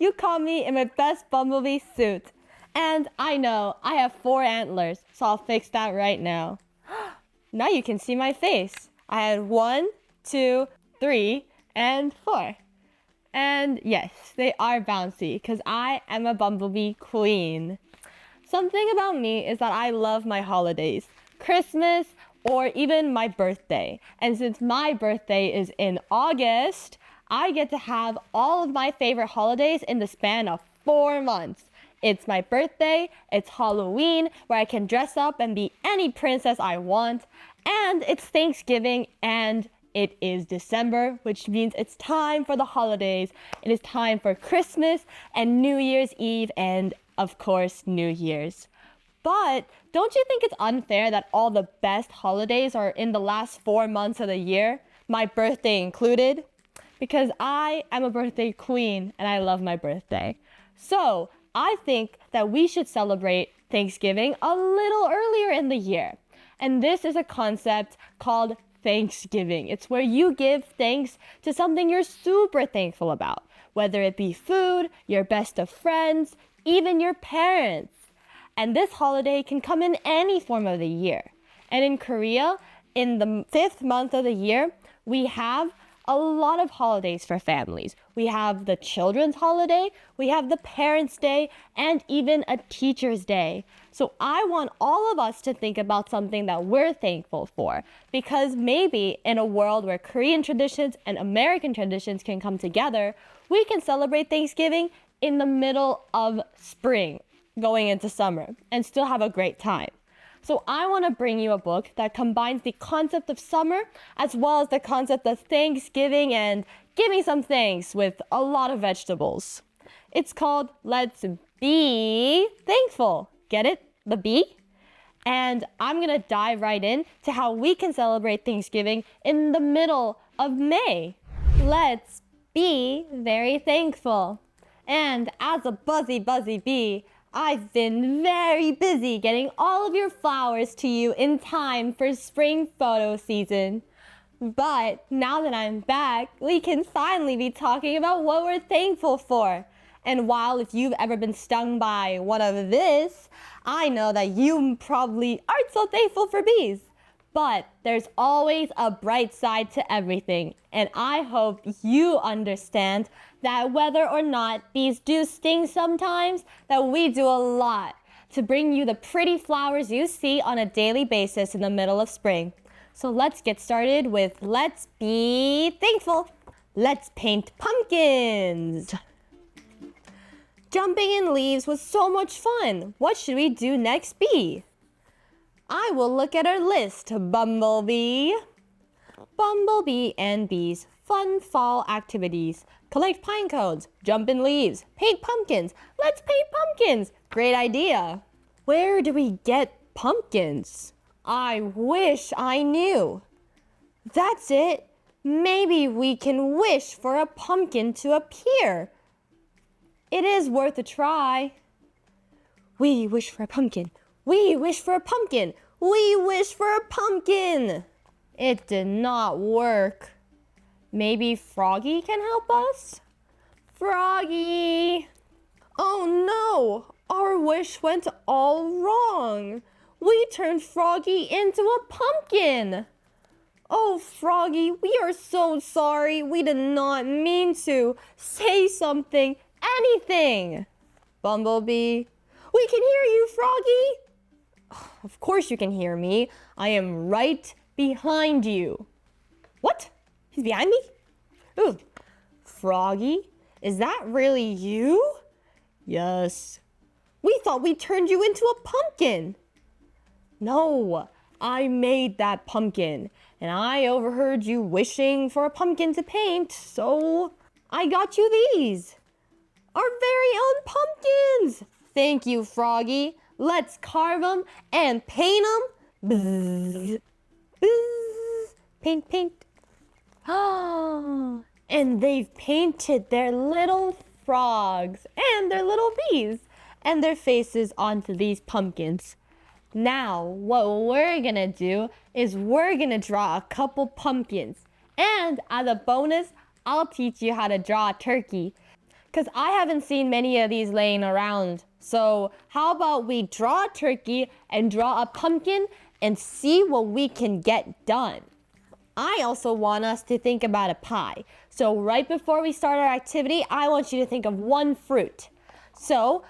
you caught me in my best bumblebee suit. And I know I have 4 antlers, so I'll fix that right now. Now you can see my face. I had 1, 2, 3, and 4. And yes, they are bouncy because I am a bumblebee queen. Something about me is that I love my holidays, Christmas, or even my birthday. And since my birthday is in August, I get to have all of my favorite holidays in the span of 4 months. It's my birthday, it's Halloween, where I can dress up and be any princess I want, and it's Thanksgiving, and it is December, which means it's time for the holidays. It is time for Christmas and New Year's Eve and, of course, New Year's. But don't you think it's unfair that all the best holidays are in the last 4 months of the year, my birthday included? Because I am a birthday queen and I love my birthday. So I think that we should celebrate Thanksgiving a little earlier in the year. And this is a concept called Thanksgiving. It's where you give thanks to something you're super thankful about, whether it be food, your best of friends, even your parents. And this holiday can come in any form of the year. And in Korea, in the 5th month of the year, we have a lot of holidays for families. We have the Children's Holiday, we have the Parents' Day, and even a Teacher's Day. So I want all of us to think about something that we're thankful for, because maybe in a world where Korean traditions and American traditions can come together, we can celebrate Thanksgiving in the middle of spring, going into summer, and still have a great time. So I want to bring you a book that combines the concept of summer as well as the concept of Thanksgiving and give me some thanks with a lot of vegetables. It's called Let's Be Thankful. Get it? The bee? And I'm going to dive right in to how we can celebrate Thanksgiving in the middle of May. Let's be very thankful. And as a buzzy bee, I've been very busy getting all of your flowers to you in time for spring photo season. But now that I'm back, we can finally be talking about what we're thankful for. And while if you've ever been stung by one of this, I know that you probably aren't so thankful for bees. But there's always a bright side to everything. And I hope you understand that whether or not bees do sting sometimes, that we do a lot to bring you the pretty flowers you see on a daily basis in the middle of spring. So let's get started with Let's Be Thankful. Let's paint pumpkins. Jumping in leaves was so much fun. What should we do next, Bee? I will look at our list, Bumblebee. Bumblebee and bees, fun fall activities. Collect pine cones, jump in leaves, paint pumpkins. Let's paint pumpkins. Great idea. Where do we get pumpkins? I wish I knew. That's it. Maybe we can wish for a pumpkin to appear. It is worth a try. We wish for a pumpkin. We wish for a pumpkin. We wish for a pumpkin. It did not work. Maybe Froggy can help us? Froggy! Oh no! Our wish went all wrong. We turned Froggy into a pumpkin. Oh, Froggy, we are so sorry. We did not mean to. Say something, anything. Bumblebee. We can hear you, Froggy. Of course you can hear me. I am right behind you. What? He's behind me? Ooh. Froggy, is that really you? Yes. We thought we turned you into a pumpkin. No, I made that pumpkin, and I overheard you wishing for a pumpkin to paint, so I got you these. Our very own pumpkins. Thank you, Froggy. Let's carve them and paint them. Bzz, bzz. Paint, paint. Oh, and they've painted their little frogs and their little bees and their faces onto these pumpkins. Now, what we're gonna do is we're gonna draw a couple pumpkins. And as a bonus, I'll teach you how to draw a turkey. because I haven't seen many of these laying around. So how about we draw a turkey and draw a pumpkin and see what we can get done. I also want us to think about a pie. So right before we start our activity, I want you to think of one fruit. So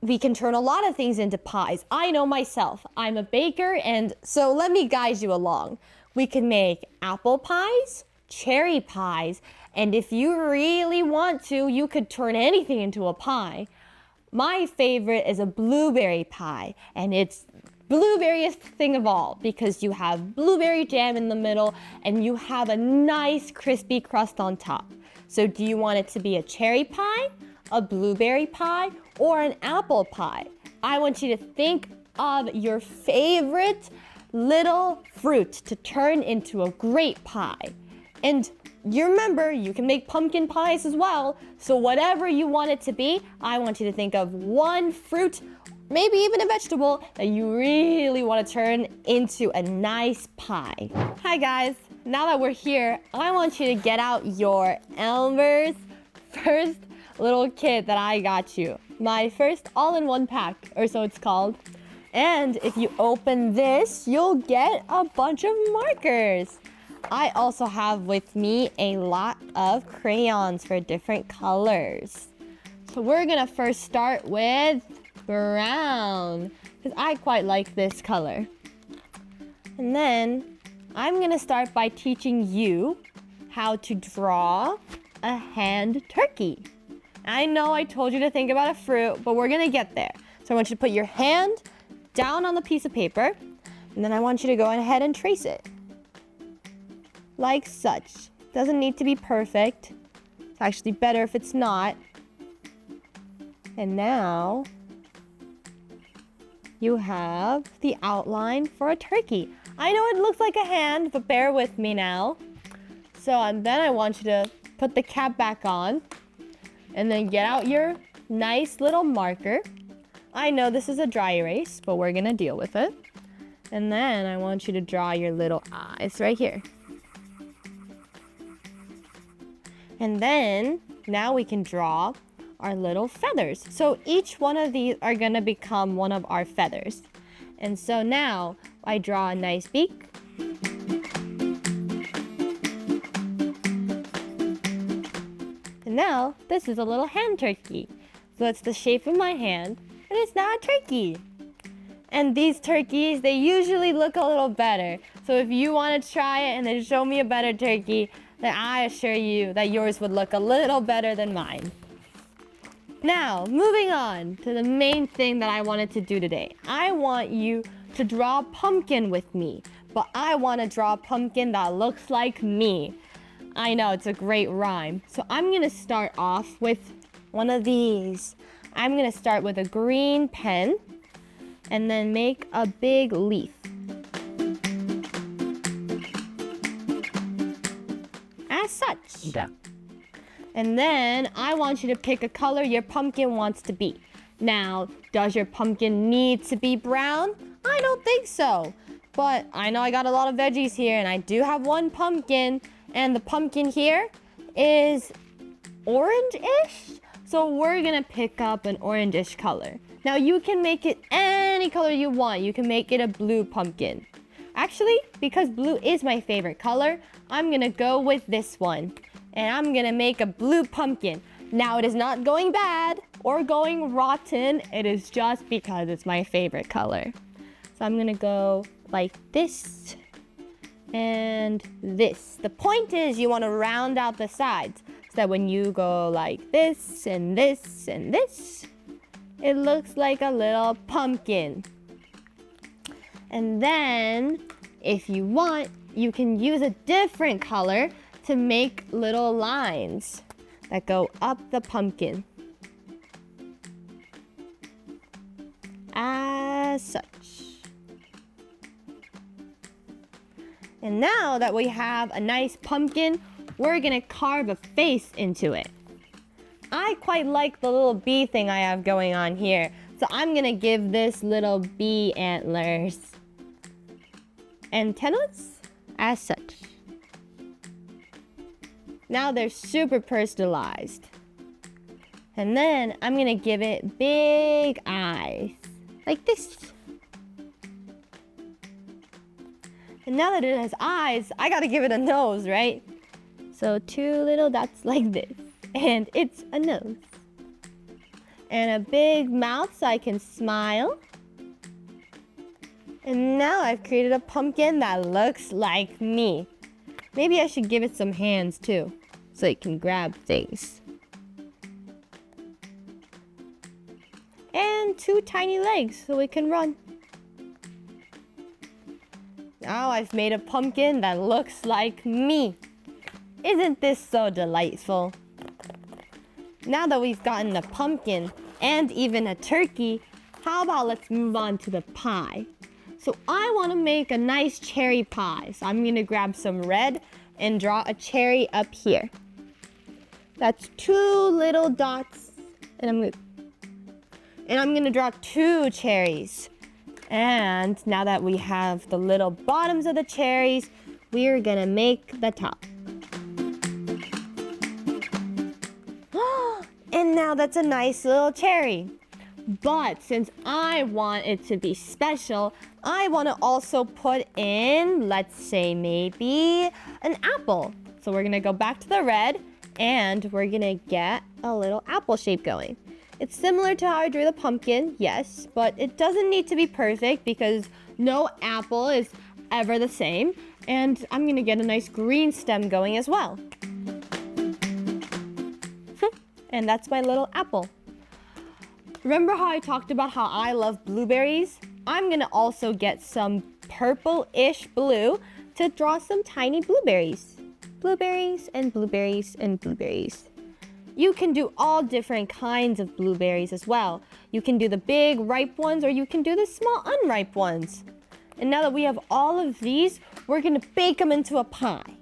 we can turn a lot of things into pies. I know myself, I'm a baker, and so let me guide you along. We can make apple pies, cherry pies, and if you really want to, you could turn anything into a pie. My favorite is a blueberry pie, and it's blueberriest thing of all because you have blueberry jam in the middle and you have a nice crispy crust on top. So do you want it to be a cherry pie, a blueberry pie, or an apple pie? I want you to think of your favorite little fruit to turn into a great pie. And you remember, you can make pumpkin pies as well. So whatever you want it to be, I want you to think of one fruit, maybe even a vegetable, that you really want to turn into a nice pie. Hi guys, now that we're here, I want you to get out your Elmer's first little kit that I got you. My first all-in-one pack, or so it's called. And if you open this, you'll get a bunch of markers. I also have with me a lot of crayons for different colors. So we're gonna first start with brown, because I quite like this color. And then I'm gonna start by teaching you how to draw a hand turkey. I know I told you to think about a fruit, but we're gonna get there. So I want you to put your hand down on the piece of paper, and then I want you to go ahead and trace it. Like such. Doesn't need to be perfect. It's actually better if it's not. And now you have the outline for a turkey. I know it looks like a hand, but bear with me now. So then I want you to put the cap back on and then get out your nice little marker. I know this is a dry erase, but we're gonna deal with it. And then I want you to draw your little eyes right here. And then now we can draw our little feathers. So each one of these are gonna become one of our feathers. And so now I draw a nice beak. And now this is a little hand turkey. So it's the shape of my hand, but it's not a turkey. And these turkeys, they usually look a little better. So if you want to try it and then show me a better turkey, then I assure you that yours would look a little better than mine. Now, moving on to the main thing that I wanted to do today. I want you to draw a pumpkin with me, but I want to draw a pumpkin that looks like me. I know, it's a great rhyme. So I'm going to start off with one of these. I'm going to start with a green pen and then make a big leaf. As such. Yeah. And then I want you to pick a color your pumpkin wants to be. Now, does your pumpkin need to be brown? I don't think so. But I know I got a lot of veggies here and I do have one pumpkin. And the pumpkin here is orange-ish. So we're gonna pick up an orange-ish color. Now you can make it any color you want. You can make it a blue pumpkin. Actually, because blue is my favorite color, I'm gonna go with this one. And I'm gonna make a blue pumpkin. Now it is not going bad or going rotten. It is just because it's my favorite color. So I'm gonna go like this and this. The point is you wanna round out the sides so that when you go like this and this and this, it looks like a little pumpkin. And then if you want, you can use a different color to make little lines that go up the pumpkin. As such. And now that we have a nice pumpkin, we're gonna carve a face into it. I quite like the little bee thing I have going on here, so I'm gonna give this little bee antlers. Antennas? As such. Now they're super personalized. And then I'm gonna give it big eyes, like this. And now that it has eyes, I gotta give it a nose, right? So 2 little dots like this, and it's a nose. And a big mouth so I can smile. And now I've created a pumpkin that looks like me. Maybe I should give it some hands too, so it can grab things. And 2 tiny legs so it can run. Now I've made a pumpkin that looks like me. Isn't this so delightful? Now that we've gotten a pumpkin and even a turkey, how about let's move on to the pie? So I want to make a nice cherry pie. So I'm going to grab some red and draw a cherry up here. That's 2 little dots. And I'm going to draw 2 cherries. And now that we have the little bottoms of the cherries, we're going to make the top. And now that's a nice little cherry. But since I want it to be special, I want to also put in, let's say maybe an apple. So we're going to go back to the red and we're going to get a little apple shape going. It's similar to how I drew the pumpkin, yes, but it doesn't need to be perfect because no apple is ever the same. And I'm going to get a nice green stem going as well. And that's my little apple. Remember how I talked about how I love blueberries? I'm gonna also get some purple-ish blue to draw some tiny blueberries. Blueberries and blueberries and blueberries. You can do all different kinds of blueberries as well. You can do the big ripe ones or you can do the small unripe ones. And now that we have all of these, we're gonna bake them into a pie.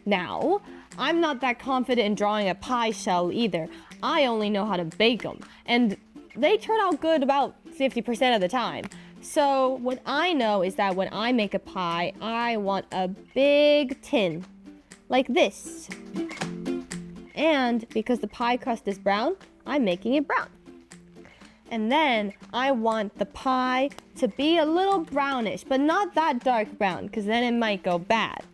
Now, I'm not that confident in drawing a pie shell either. I only know how to bake them. And they turn out good about 50% of the time. So what I know is that when I make a pie, I want a big tin, like this. And because the pie crust is brown, I'm making it brown. And then I want the pie to be a little brownish, but not that dark brown, because then it might go bad.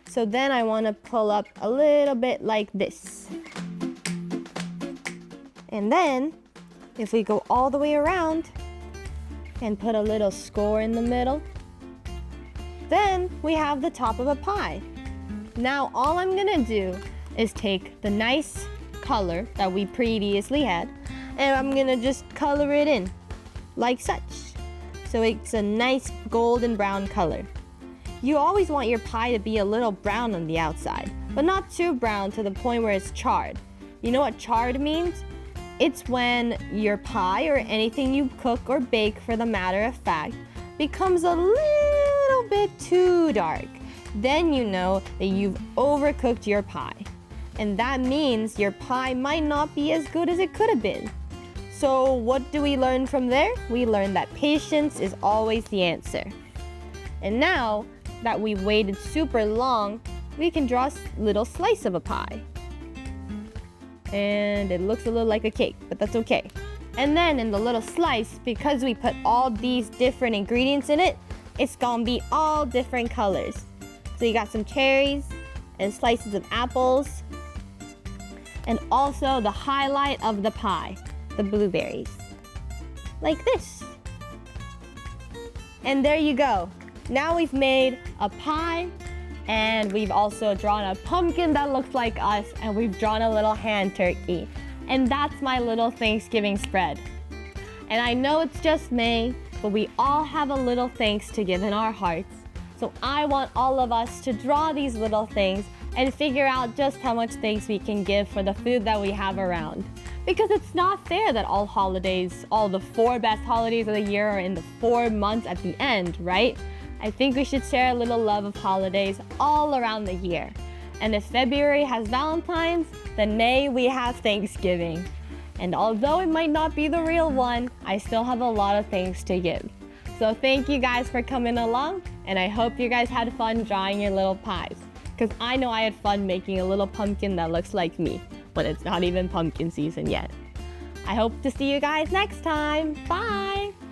So then I want to pull up a little bit like this. And then, if we go all the way around and put a little score in the middle, then we have the top of a pie. Now all I'm gonna do is take the nice color that we previously had, and I'm gonna just color it in, like such. So it's a nice golden brown color. You always want your pie to be a little brown on the outside, but not too brown to the point where it's charred. You know what charred means? It's when your pie or anything you cook or bake, for the matter of fact, becomes a little bit too dark. Then you know that you've overcooked your pie. And that means your pie might not be as good as it could have been. So what do we learn from there? We learn that patience is always the answer. And now that we waited super long, we can draw a little slice of a pie. And it looks a little like a cake, but that's okay. And then in the little slice, because we put all these different ingredients in it, it's gonna be all different colors. So you got some cherries and slices of apples, and also the highlight of the pie, the blueberries. Like this. And there you go. Now we've made a pie, and we've also drawn a pumpkin that looks like us, and we've drawn a little hand turkey. And that's my little Thanksgiving spread. And I know it's just May, but we all have a little thanks to give in our hearts. So I want all of us to draw these little things and figure out just how much thanks we can give for the food that we have around. Because it's not fair that all holidays, all the 4 best holidays of the year are in the 4 months at the end, right? I think we should share a little love of holidays all around the year. And if February has Valentine's, then May we have Thanksgiving. And although it might not be the real one, I still have a lot of thanks to give. So thank you guys for coming along, and I hope you guys had fun drawing your little pies. Because I know I had fun making a little pumpkin that looks like me, but it's not even pumpkin season yet. I hope to see you guys next time. Bye!